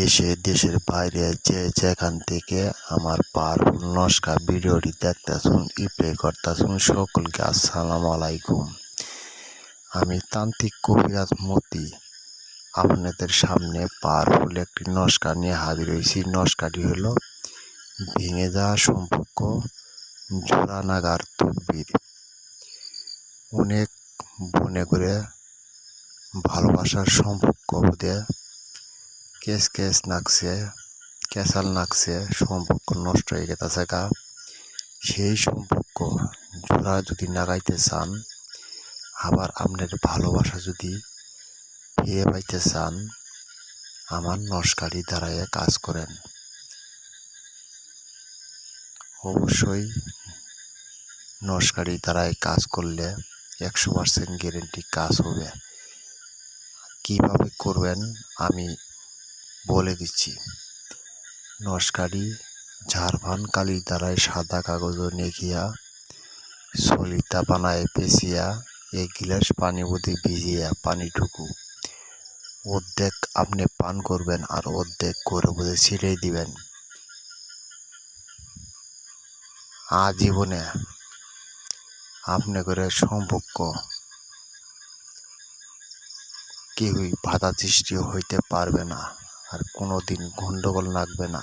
দেশে দেশের বাইরে যে যেখান থেকে আমার পাওয়ারফুল নস্কা ভিডিওটি দেখতেছুন প্লে করতেছুন সকলকে আসসালামু আলাইকুম। আমি তান্ত্রিক কবিরাজ মতি আপনাদের সামনে পাওয়ারফুল একটি নস্কা নিয়ে হাজির হয়েছি। নস্কাটি হলো ভেঙে যাওয়া সম্পর্ক জোড়া নাগার তকবির। অনেক মনে করে ভালোবাসার সম্পর্ক বোধে ক্যাসাল নাকছে সম্পর্ক নষ্ট হয়ে গেছে গা। সেই সম্পর্ক জোড়া যদি নাগাইতে চান, আবার আপনার ভালোবাসা যদি ফিরে পাইতে চান, আমার নস্কারি দ্বারায় কাজ করেন। অবশ্যই নস্কারি দ্বারায় কাজ করলে 100% গ্যারেন্টি কাজ হবে। কিভাবে করবেন আমি বলে দিচ্ছি। নস্কারি ঝাড়ভান কালির দ্বারায় সাদা কাগজ নেখিয়া সলিতা বানায় পেঁচিয়া 1 গিলাস পানি মধ্যে ভিজিয়া পানিটুকু অর্ধেক আপনি পান করবেন আর অর্ধেক করে বোধে ছিটিয়ে দিবেন। আজীবনে আপনি করে সম্পর্ক কেউই বাধা সৃষ্টি হইতে পারবে না, আর কোনোদিন গন্ডগোল লাগবে না।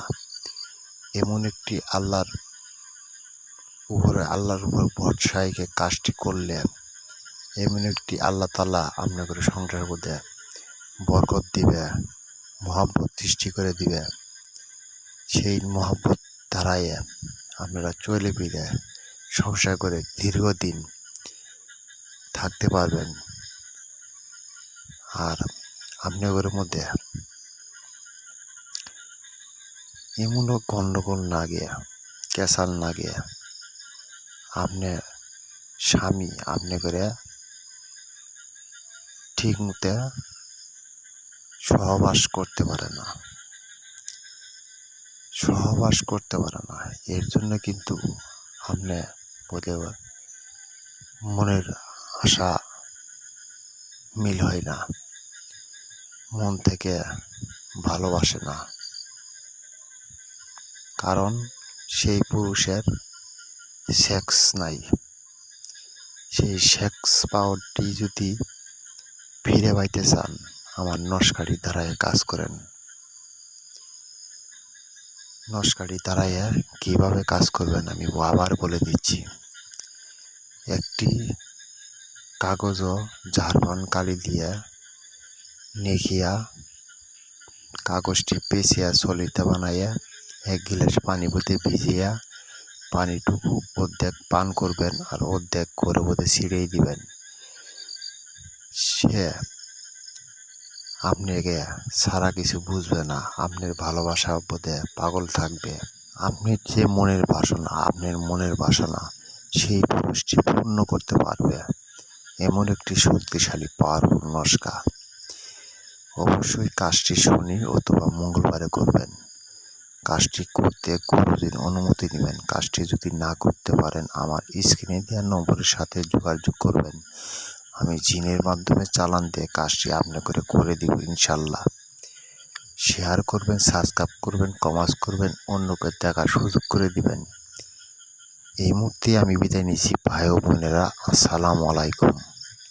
এমন একটি আল্লাহর উপর ভরসায় কাজটি করলে এমন একটি আল্লাহ তাআলা আপনাদের সংসার মধ্যে বরকত দিবে, মহব্বত সৃষ্টি করে দিবে। সেই মহব্বত দ্বারায় আপনারা চলে ফিরে সংসার করে দীর্ঘদিন থাকতে পারবেন। আর আপনাদের মধ্যে এমনও গন্ডগোল না গিয়ে ক্যাসাল না গিয়ে আপনি স্বামী আপনি করে ঠিক মতো সহবাস করতে পারে না। এর জন্য কিন্তু আপনি বোধে মনের আশা মিল হয় না, মন থেকে ভালোবাসে না। কারণ সেই পুরুষের সেক্স নাই। সেই সেক্স পাওয়ারটি যদি ফিরে পাইতে চান, আমার নস্কারি দ্বারায় কাজ করেন। নস্কারি দ্বারায় কিভাবে কাজ করবেন আমি আবার বলে দিচ্ছি। একটি কাগজ ঝাড়ভান কালি দিয়ে নেখিয়া কাগজটি পেঁচিয়া সলিতা বানাইয়া 1 গিলাস পানি মধ্যে ভিজিয়া পানিটুকু অর্ধেক পান করবেন আর অর্ধেক করে বোধে ছিটিয়ে দিবেন। সে আপনাকে সারা কিছু বুঝবে না, আপনার ভালোবাসা বোধে পাগল থাকবে। আপনার যে আপনার মনের বাসনা সেই পুরুষটি পূর্ণ করতে পারবে এমন একটি শক্তিশালী পাওয়ারফুল নস্কা। অবশ্যই কাজটি শনি অথবা মঙ্গলবারে করবেন। কাজটি করতে গুরুজির অনুমতি নেবেন। কাজটি যদি না করতে পারেন, আমার স্ক্রিনে দেওয়া নম্বরের সাথে যোগাযোগ করবেন। আমি জিনের মাধ্যমে চালান দিয়ে কাজটি আপনি করে দিব ইনশাল্লাহ। শেয়ার করবেন, সাবস্ক্রাইব করবেন, কমেন্ট করবেন, অন্যকে দেখার সুযোগ করে দিবেন। এই মুহূর্তে আমি বিদায় নিচ্ছি ভাই ও বোনেরা, আসসালামু আলাইকুম।